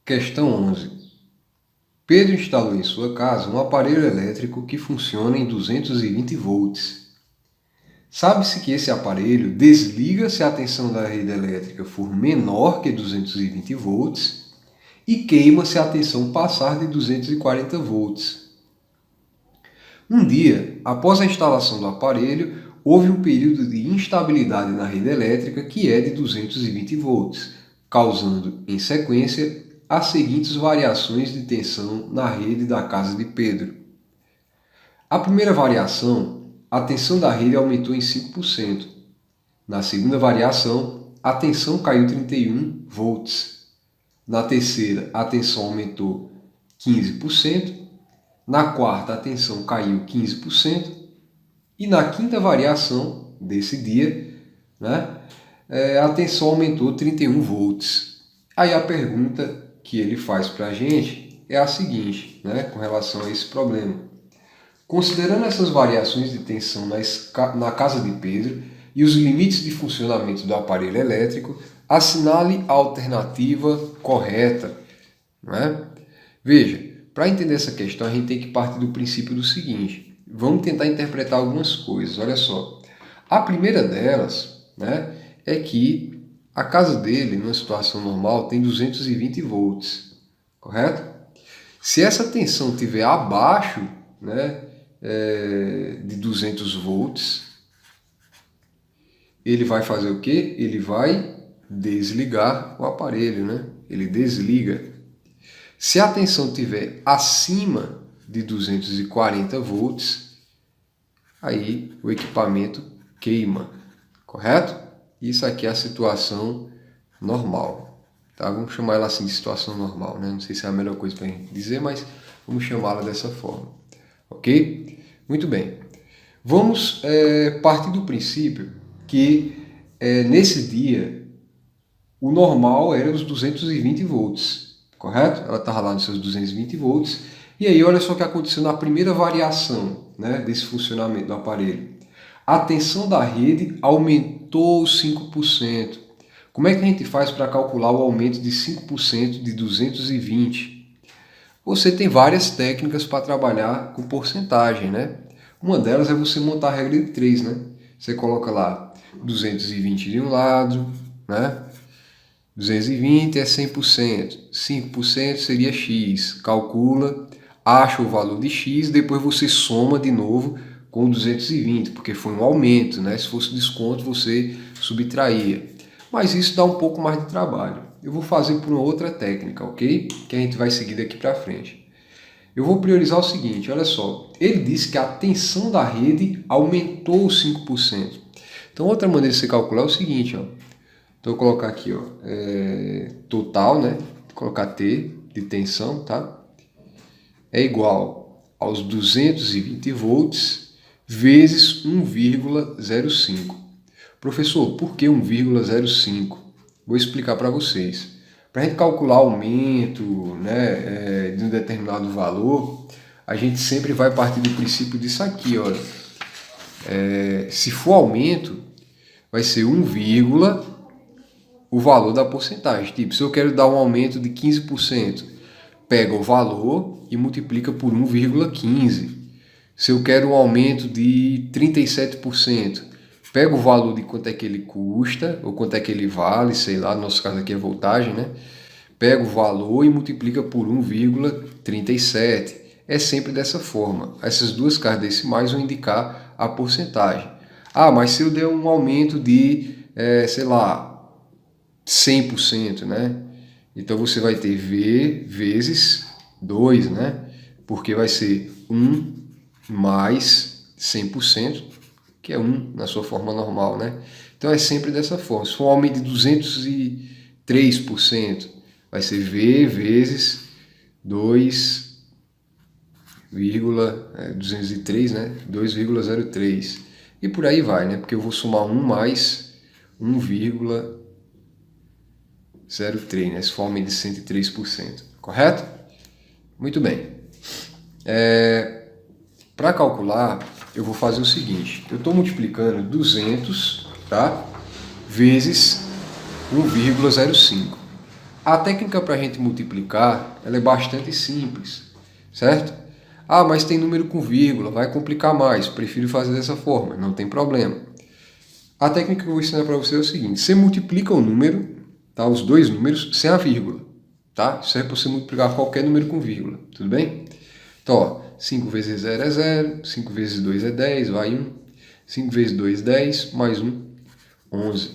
Questão 11. Pedro instalou em sua casa um aparelho elétrico que funciona em 220 volts. Sabe-se que esse aparelho desliga se a tensão da rede elétrica for menor que 220 volts e queima se a tensão passar de 240 volts. Um dia, após a instalação do aparelho, houve um período de instabilidade na rede elétrica que é de 220 volts, causando, em sequência, as seguintes variações de tensão na rede da casa de Pedro. A primeira variação, a tensão da rede aumentou em 5%. Na segunda variação, a tensão caiu 31 volts. Na terceira, a tensão aumentou 15%. Na quarta, a tensão caiu 15%. E na quinta variação desse dia, a tensão aumentou 31 volts. Aí a pergunta que ele faz para a gente é a seguinte, com relação a esse problema. Considerando essas variações de tensão na casa de Pedro e os limites de funcionamento do aparelho elétrico, assinale a alternativa correta. Veja, para entender essa questão, a gente tem que partir do princípio do seguinte. Vamos tentar interpretar algumas coisas. Olha só. A primeira delas é que a casa dele, numa situação normal, tem 220 volts, correto? Se essa tensão estiver abaixo de 200 volts, ele vai fazer o quê? Ele vai desligar o aparelho, Ele desliga. Se a tensão estiver acima de 240 volts, aí o equipamento queima, correto? Isso aqui é a situação normal, tá? Vamos chamar ela assim de situação normal, Não sei se é a melhor coisa para a gente dizer, mas vamos chamá-la dessa forma, ok? Muito bem. Vamos partir do princípio que nesse dia o normal era os 220 volts, correto? Ela estava lá nos seus 220 volts. E aí olha só o que aconteceu na primeira variação desse funcionamento do aparelho. A tensão da rede aumentou 5%. Como é que a gente faz para calcular o aumento de 5% de 220? Você tem várias técnicas para trabalhar com porcentagem, Uma delas é você montar a regra de 3, Você coloca lá 220 de um lado, 220 é 100%. 5% seria x. Calcula, acha o valor de x, depois você soma de novo com 220, porque foi um aumento, Se fosse desconto, você subtraía. Mas isso dá um pouco mais de trabalho. Eu vou fazer por uma outra técnica, ok? Que a gente vai seguir daqui para frente. Eu vou priorizar o seguinte, olha só. Ele disse que a tensão da rede aumentou 5%. Então, outra maneira de você calcular é o seguinte, Então, eu vou colocar aqui, total, Vou colocar T de tensão, tá? É igual aos 220 volts vezes 1,05. Professor, por que 1,05? Vou explicar para vocês. Para a gente calcular aumento de um determinado valor, a gente sempre vai partir do princípio disso aqui. Olha. Se for aumento, vai ser 1, o valor da porcentagem. Tipo, se eu quero dar um aumento de 15%, pega o valor e multiplica por 1,15. Se eu quero um aumento de 37%, pega o valor de quanto é que ele custa, ou quanto é que ele vale, sei lá, no nosso caso aqui é voltagem, Pega o valor e multiplica por 1,37. É sempre dessa forma. Essas duas casas decimais vão indicar a porcentagem. Ah, mas se eu der um aumento de, 100%, Então você vai ter V vezes 2, Porque vai ser 1 mais 100%, que é 1 na sua forma normal, Então é sempre dessa forma. Se for um aumento de 203%, vai ser V vezes 203, 2,03. E por aí vai, Porque eu vou somar 1 mais 1,03, Se for um aumento de 103%, correto? Muito bem. Para calcular, eu vou fazer o seguinte. Eu estou multiplicando 200 vezes 1,05. A técnica para a gente multiplicar, ela é bastante simples, certo? Ah, mas tem número com vírgula, vai complicar mais, prefiro fazer dessa forma, não tem problema. A técnica que eu vou ensinar para você é o seguinte, você multiplica o número, tá? Os dois números, sem a vírgula, tá? Isso é para você multiplicar qualquer número com vírgula, tudo bem? Então, ó, 5 vezes 0 é 0, 5 vezes 2 é 10, vai 1. 5 vezes 2, 10, mais 1, 11.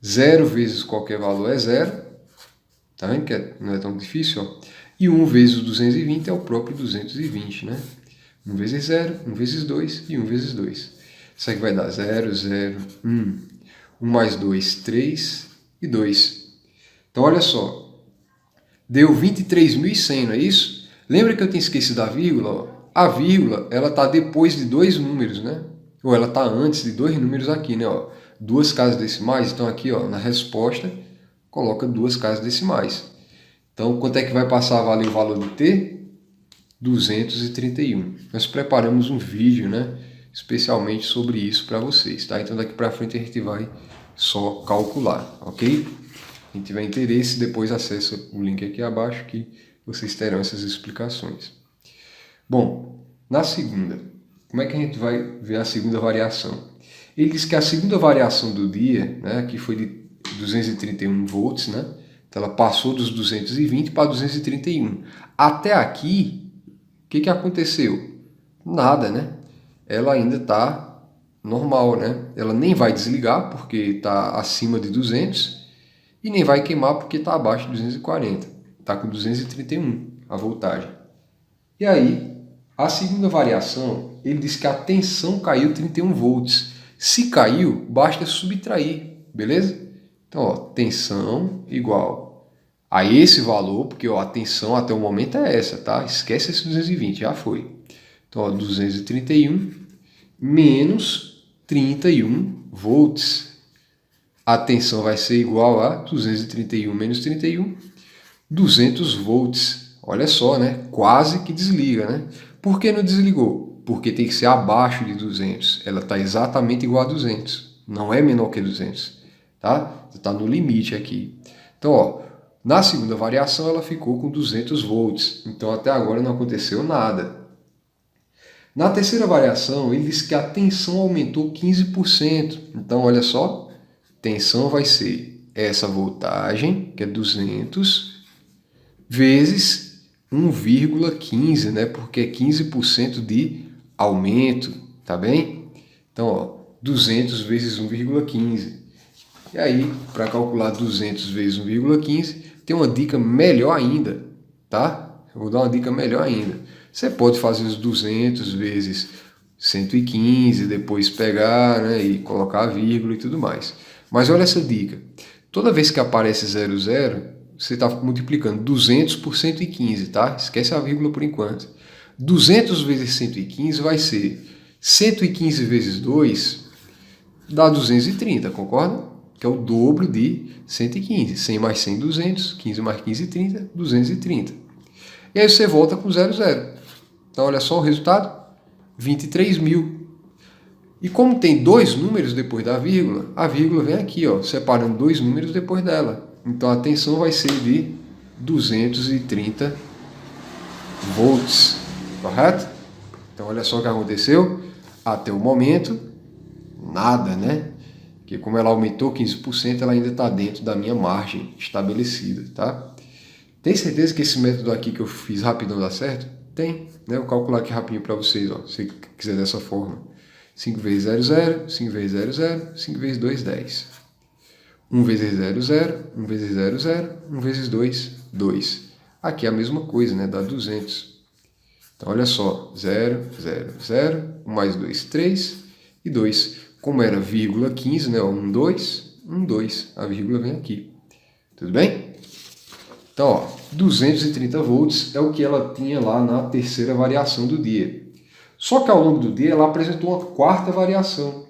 0 vezes qualquer valor é 0, tá vendo que não é tão difícil, ó? E 1 vezes 220 é o próprio 220, né? 1 vezes 0, 1 vezes 2 e 1 vezes 2. Isso aqui vai dar 0, 0, 1. 1 mais 2, 3 e 2. Então, olha só. Deu 23.100, não é isso? Lembra que eu tinha esquecido da vírgula? Ó? A vírgula, ela está depois de dois números, né? Ou ela está antes de dois números aqui, né? Ó, duas casas decimais, então aqui, ó, na resposta, coloca duas casas decimais. Então, quanto é que vai passar a valer o valor de T? 231. Nós preparamos um vídeo, né, especialmente sobre isso para vocês, tá? Então, daqui para frente a gente vai só calcular, ok? Quem tiver interesse, depois acessa o link aqui abaixo que vocês terão essas explicações. Bom, na segunda, como é que a gente vai ver a segunda variação? Ele diz que a segunda variação do dia, né, aqui foi de 231 volts, né? Então ela passou dos 220 para 231. Até aqui, o que aconteceu? Nada, né? Ela ainda está normal, né? Ela nem vai desligar porque está acima de 200 e nem vai queimar porque está abaixo de 240. Está com 231 a voltagem. E aí, a segunda variação, ele diz que a tensão caiu 31 volts. Se caiu, basta subtrair, beleza? Então, ó, tensão igual a esse valor, porque ó, a tensão até o momento é essa, tá? Esquece esse 220, já foi. Então, ó, 231 menos 31 volts. A tensão vai ser igual a 231 menos 31, 200 volts. Olha só, né? Quase que desliga, né? Por que não desligou? Porque tem que ser abaixo de 200. Ela está exatamente igual a 200. Não é menor que 200. Tá? Está no limite aqui. Então, ó, na segunda variação ela ficou com 200 volts. Então, até agora não aconteceu nada. Na terceira variação, ele diz que a tensão aumentou 15%. Então, olha só, tensão vai ser essa voltagem, que é 200, vezes 1,15, né? Porque é 15% de aumento, tá bem? Então, ó, 200 vezes 1,15. E aí, para calcular 200 vezes 1,15, tem uma dica melhor ainda, tá? Eu vou dar uma dica melhor ainda. Você pode fazer os 200 vezes 115, depois pegar, né, e colocar a vírgula e tudo mais. Mas olha essa dica. Toda vez que aparece 00, você está multiplicando 200 por 115, tá? Esquece a vírgula por enquanto. 200 vezes 115 vai ser 115 vezes 2 dá 230, concorda? Que é o dobro de 115. 100 mais 100, 200. 15 mais 15, 30. 230. E aí você volta com 00. Então, olha só o resultado. 23.000. E como tem dois números depois da vírgula, a vírgula vem aqui, ó, separando dois números depois dela. Então, a tensão vai ser de 230 volts. Correto? Então, olha só o que aconteceu. Até o momento, nada, né? Porque como ela aumentou 15%, ela ainda está dentro da minha margem estabelecida, tá? Tem certeza que esse método aqui que eu fiz rapidão dá certo? Tem, né? Eu vou calcular aqui rapidinho para vocês, ó, se quiser dessa forma. 5 vezes 0, 0, 5 vezes 0, 0, 5 vezes 2, 10. 1 vezes 0, 0, 1 vezes 0, 0, 1 vezes 2, 2. Aqui é a mesma coisa, né? Dá 200. Então, olha só, 0, 0, 0, 1 mais 2, 3 e 2. Como era vírgula 15, né? 1, 2, 1, 2. A vírgula vem aqui. Tudo bem? Então, ó, 230 volts é o que ela tinha lá na terceira variação do dia. Só que ao longo do dia ela apresentou uma quarta variação.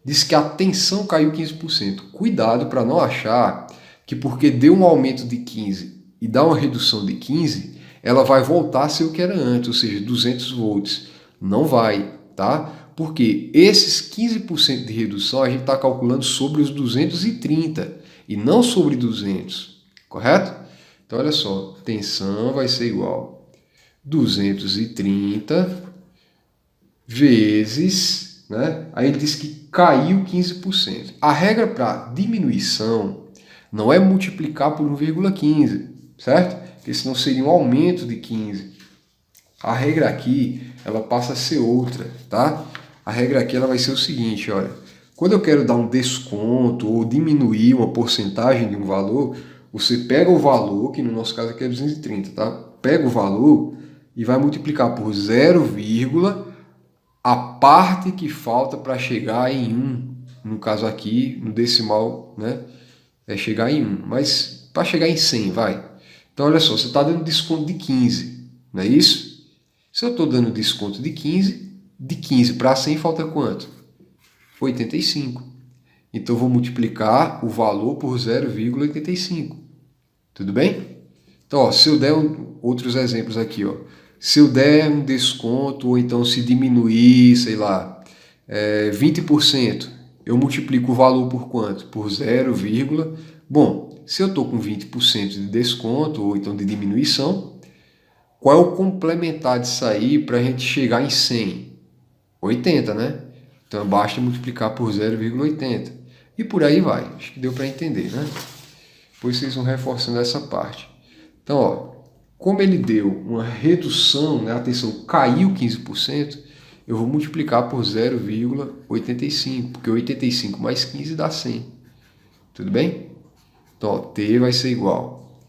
Diz que a tensão caiu 15%. Cuidado para não achar que porque deu um aumento de 15 e dá uma redução de 15, ela vai voltar a ser o que era antes, ou seja, 200 volts. Não vai, tá? Porque esses 15% de redução a gente está calculando sobre os 230 e não sobre 200, correto? Então, olha só, tensão vai ser igual a 230 vezes, né? Aí ele diz que caiu 15%. A regra para diminuição não é multiplicar por 1,15, certo? Porque senão seria um aumento de 15. A regra aqui, ela passa a ser outra, tá? A regra aqui ela vai ser o seguinte, olha. Quando eu quero dar um desconto ou diminuir uma porcentagem de um valor, você pega o valor, que no nosso caso aqui é 230, tá? Pega o valor e vai multiplicar por 0, a parte que falta para chegar em 1. No caso aqui, no decimal, né? É chegar em 1. Mas para chegar em 100, vai. Então, olha só, você está dando desconto de 15, não é isso? Se eu estou dando desconto de 15 para 100 falta quanto? 85. Então, eu vou multiplicar o valor por 0,85. Tudo bem? Então, ó, se eu der outros exemplos aqui, ó. Se eu der um desconto, ou então se diminuir, sei lá, 20%, eu multiplico o valor por quanto? Por 0, bom, se eu estou com 20% de desconto, ou então de diminuição, qual é o complementar disso aí para a gente chegar em 100? 80, né? Então basta multiplicar por 0,80. E por aí vai. Acho que deu para entender, né? Depois vocês vão reforçando essa parte. Então, ó, como ele deu uma redução, né, a tensão caiu 15%, eu vou multiplicar por 0,85, porque 85 mais 15 dá 100. Tudo bem? Então, ó, T vai ser igual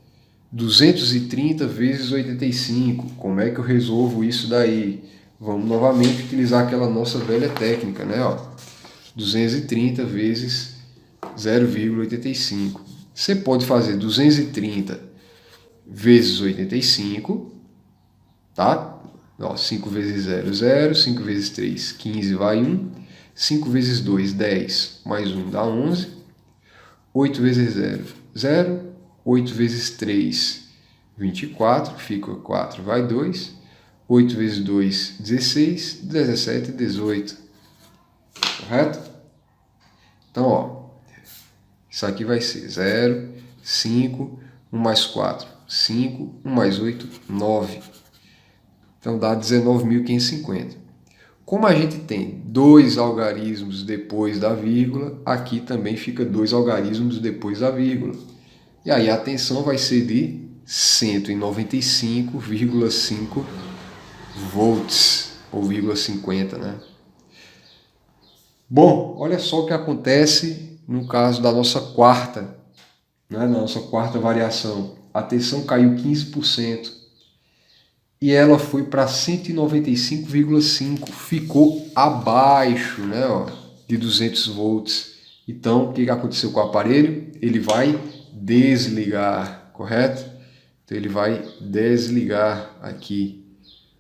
a 230 vezes 85. Como é que eu resolvo isso daí? Vamos novamente utilizar aquela nossa velha técnica, né? Ó, 230 vezes 0,85. Você pode fazer 230 vezes 85, tá? Ó, 5 vezes 0, 0. 5 vezes 3, 15, vai 1. 5 vezes 2, 10. Mais 1 dá 11. 8 vezes 0, 0. 8 vezes 3, 24. Fica 4, vai 2. 8 vezes 2, 16. 17, 18. Correto? Então, ó, isso aqui vai ser 0, 5, 1 mais 4, 5, 1 mais 8, 9. Então dá 19.550. Como a gente tem dois algarismos depois da vírgula, aqui também fica dois algarismos depois da vírgula. E aí a tensão vai ser de 195,5 volts, ou 0,50, né? Bom, olha só o que acontece no caso da nossa quarta, né? Na nossa quarta variação. A tensão caiu 15% e ela foi para 195,5, ficou abaixo, né, ó, de 200 volts. Então, o que aconteceu com o aparelho? Ele vai desligar, correto? Então, ele vai desligar aqui,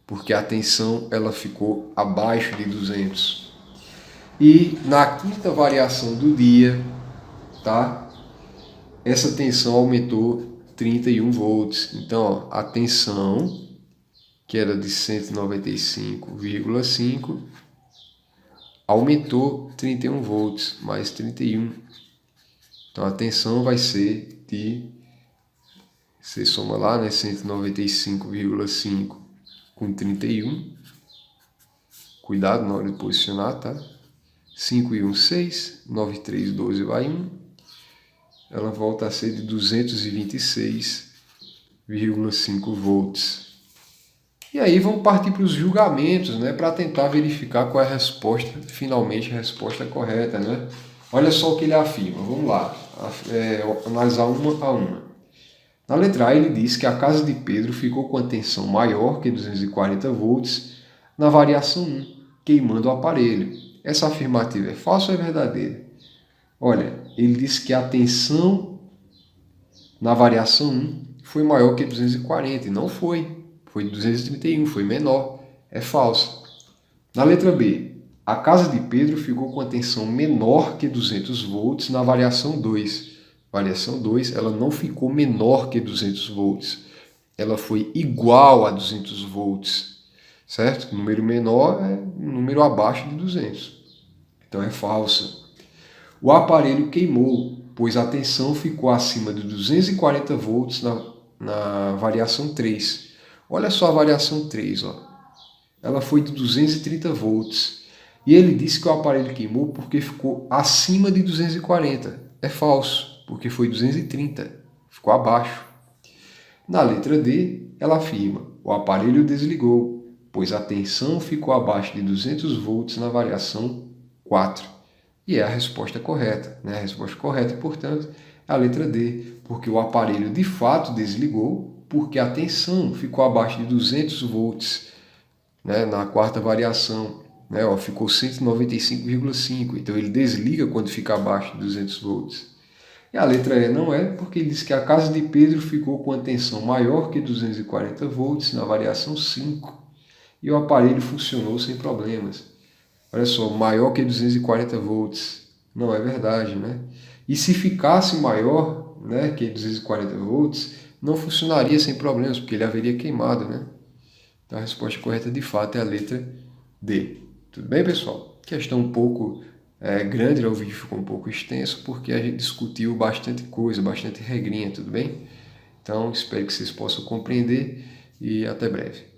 porque a tensão ela ficou abaixo de 200. E na quinta variação do dia, tá? Essa tensão aumentou 31 volts. Então, ó, a tensão, que era de 195,5, aumentou 31 volts, mais 31. Então, a tensão vai ser de, você soma lá, né, 195,5 com 31. Cuidado na hora de posicionar, tá? 5 e 1, 6. 9 e 3, 12, vai 1. Ela volta a ser de 226,5 volts. E aí vamos partir para os julgamentos, né, para tentar verificar qual é a resposta, finalmente a resposta correta, né? Olha só o que ele afirma, vamos lá, analisar uma a uma. Na letra A ele diz que a casa de Pedro ficou com a tensão maior que 240 volts na variação 1, queimando o aparelho. Essa afirmativa é falsa ou é verdadeira? Olha, ele diz que a tensão na variação 1 foi maior que 240, e não foi. Foi 231, foi menor. É falsa. Na letra B, a casa de Pedro ficou com a tensão menor que 200 volts na variação 2. Variação 2, ela não ficou menor que 200 volts. Ela foi igual a 200 volts. Certo? O número menor é um número abaixo de 200. Então é falsa. O aparelho queimou, pois a tensão ficou acima de 240 volts na variação 3. Olha só a variação 3, ó. Ela foi de 230 volts. E ele disse que o aparelho queimou porque ficou acima de 240. É falso, porque foi 230. Ficou abaixo. Na letra D, ela afirma: o aparelho desligou, pois a tensão ficou abaixo de 200 volts na variação 4. E é a resposta correta, né? A resposta correta, portanto, é a letra D, porque o aparelho de fato desligou, porque a tensão ficou abaixo de 200 volts, né? Na quarta variação, né? Ó, ficou 195,5, então ele desliga quando fica abaixo de 200 volts. E a letra E não é, porque ele diz que a casa de Pedro ficou com a tensão maior que 240 volts na variação 5 e o aparelho funcionou sem problemas. Olha só, maior que 240 volts. Não é verdade, né? E se ficasse maior, né, que 240 volts, não funcionaria sem problemas, porque ele haveria queimado, né? Então a resposta correta de fato é a letra D. Tudo bem, pessoal? Questão um pouco grande, o vídeo ficou um pouco extenso, porque a gente discutiu bastante coisa, bastante regrinha, tudo bem? Então espero que vocês possam compreender e até breve.